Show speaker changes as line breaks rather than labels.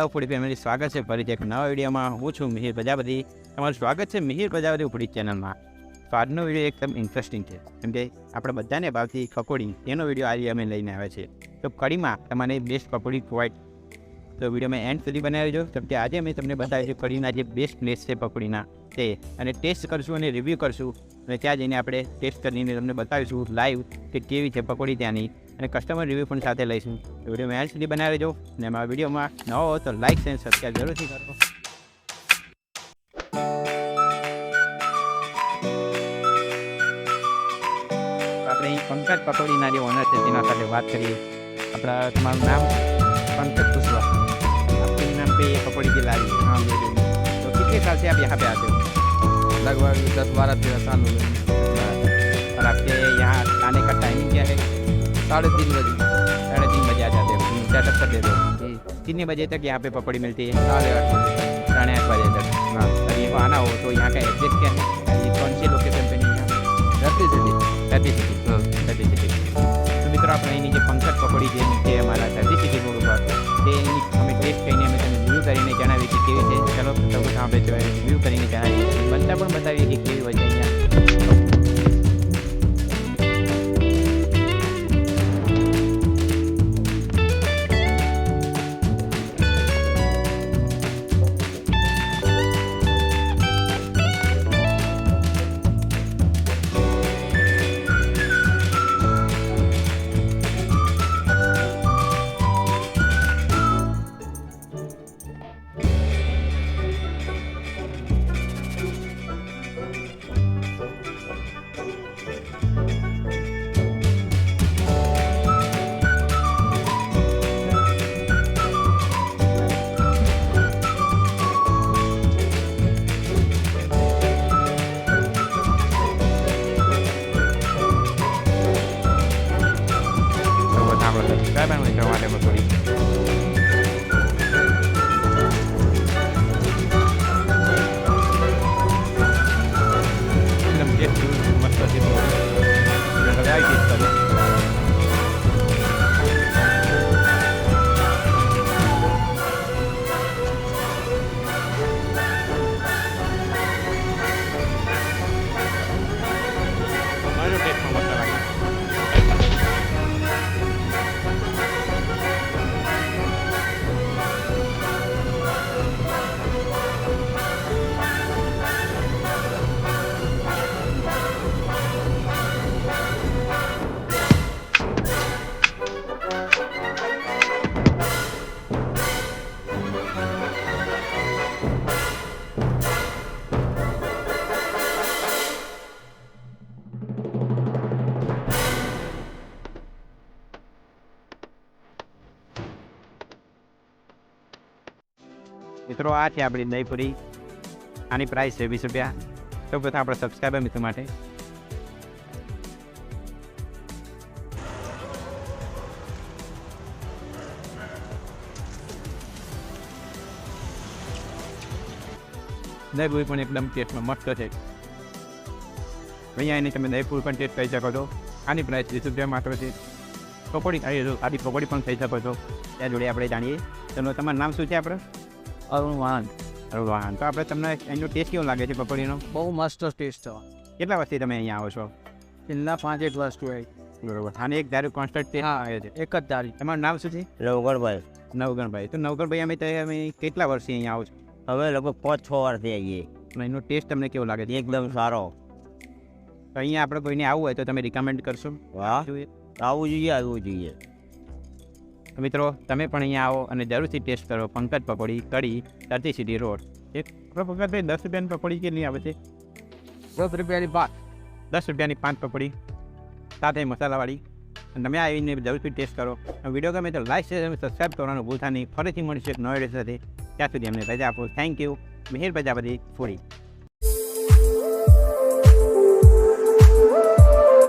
Hello ફૂડી family, સ્વાગત છે ફરીથી એક નવા વિડીયોમાં. હું છું મિહિર પ્રજાપતિ. તમારું સ્વાગત છે મિહિર પ્રજાપતિ ફૂડી ચેનલમાં. તો આજનો વિડીયો એકદમ ઇન્ટરેસ્ટિંગ છે, કેમ કે આપણે બધાને ભાવતી પકોડી એનો વિડીયો આજે અમે લઈને આવ્યા છીએ. તો કઢીમાં તમારે બેસ્ટ પકોડી પ્રોવાઈડ, તો વિડીયોમાં એન્ડ સુધી બનાવી દો, કેમ કે આજે અમે તમને બતાવીશું કઢીના જે બેસ્ટ પ્લેસ છે પકોડીના તે, અને ટેસ્ટ કરશું અને રિવ્યૂ કરશું, અને ત્યાં જઈને આપણે ટેસ્ટ કરીને તમને બતાવીશું લાઈવ કે કેવી છે પકોડી ત્યાંની, અને કસ્ટમર રિવ્યૂ પણ સાથે લઈશું. વિડીયોમાં એન્ડ સુધી બનાવી દેજો, અને અમારા વિડીયોમાં નવો હો તો લાઈક અને સબસ્ક્રાઈબ જરૂરથી કરો. આપણે અહીં પંકજ પકોડીના જે ઓનર છે તેના સાથે વાત કરીએ. તમારું નામ? पंकज कुशवाहा. आपके नाम पे ये पकौड़ी की ला रही है? हाँ मेरे लिए. तो कितने साल से आप यहाँ पे आते हो?
लगभग 10-12-13 साल हो गए.
और आपके यहाँ आने का टाइमिंग क्या है?
3:30 बजे.
3:30 बजे आ जाते हो, सेटअप कर देते हो. कितने बजे तक यहाँ पे पकौड़ी मिलती है?
8:30
बजे तक. हाँ, अगर ये आना हो तो यहाँ का एड्रेस क्या है? ये कौन सी लोकेशन पे नहीं है?
धरती सिटी.
धरती सिटी. तो मित्रों, આપણે અહીંની જે પંકજ પકોડી જે છે અમારા ધરતી સિટી રોડ ઉપર, તે અમે ટેસ્ટ કરીને અમે તમને રિવ્યૂ કરીને જણાવીએ કે કેવી છે. ચલો સૌ આપણે રિવ્યૂ કરીને જણાવીએ, બનતા પણ બતાવીએ કે કેવી હોય છે અહીંયા. સબસ્ક્રાઈબ અને કરવા માટે પકોડી. એકદમ ટેસ્ટ મસ્ત છે. હવે આવી ટેસ્ટ કરો. મારો ટેસ્ટમાં મસ્ત લાગે. મિત્રો, આ છે આપણી દહીંપુરી. આની પ્રાઇસ છે 20 રૂપિયા. સૌ પ્રથમ આપણા સબસ્ક્રાઈબર મિત્રો માટે દહીંપુરી પણ એકદમ ટેસ્ટમાં મસ્ત છે. અહીંયા એની તમે દહીંપુરી પણ ટેસ્ટ કરી શકો છો. આની પ્રાઇસ 20 રૂપિયા માત્ર છે. પકોડી આડી પકોડી પણ થઈ શકો છો. ત્યાં જોડે આપણે જાણીએ. ચલો, તમારું નામ શું છે? આપણે
અરુણ વાહન.
તો આપણે તમને એનો ટેસ્ટ કેવો લાગે છે પકોડીનો?
બહુ મસ્ત ટેસ્ટ છે.
કેટલા વર્ષથી તમે અહીંયા આવો છો?
છેલ્લા 5-8 વર્ષ હોય.
બરોબર. અને એક ધારું કોન્સ્ટન્ટ ટેસ્ટ આવે છે.
એક જ તારી.
તમારું નામ શું છે?
નવગણભાઈ.
નવગણભાઈ. તો નવગણભાઈ, અમે કેટલા વર્ષથી અહીંયા આવો છો?
હવે લગભગ 5-6 વર્ષથી આવીએ.
અને એનો ટેસ્ટ તમને કેવો લાગે છે?
એકદમ સારો.
તો અહીંયા આપણે કોઈને આવવું હોય તો તમે રિકમેન્ડ કરશો?
વાહ, આવવું જોઈએ.
મિત્રો, તમે પણ અહીંયા આવો અને જરૂરથી ટેસ્ટ કરો પંકજ પકોડી, કઢી, ધરતી સિટી રોડ. પંકજભાઈ, 10 રૂપિયાની પકોડી કેટલી આવે છે?
10 રૂપિયાની 5.
10 રૂપિયાની 5 પકોડી સાથે મસાલાવાળી. અને તમે આવીને જરૂરથી ટેસ્ટ કરો. વિડીયો ગમે તો લાઈક, શેર અને સબસ્ક્રાઈબ કરવાનું ભૂલતા નહીં. ફરીથી મળીશું એક નવા વિડીયો સાથે. ત્યાં સુધી અમને રજા આપો. Thank you. Mihir Prajapati foodie.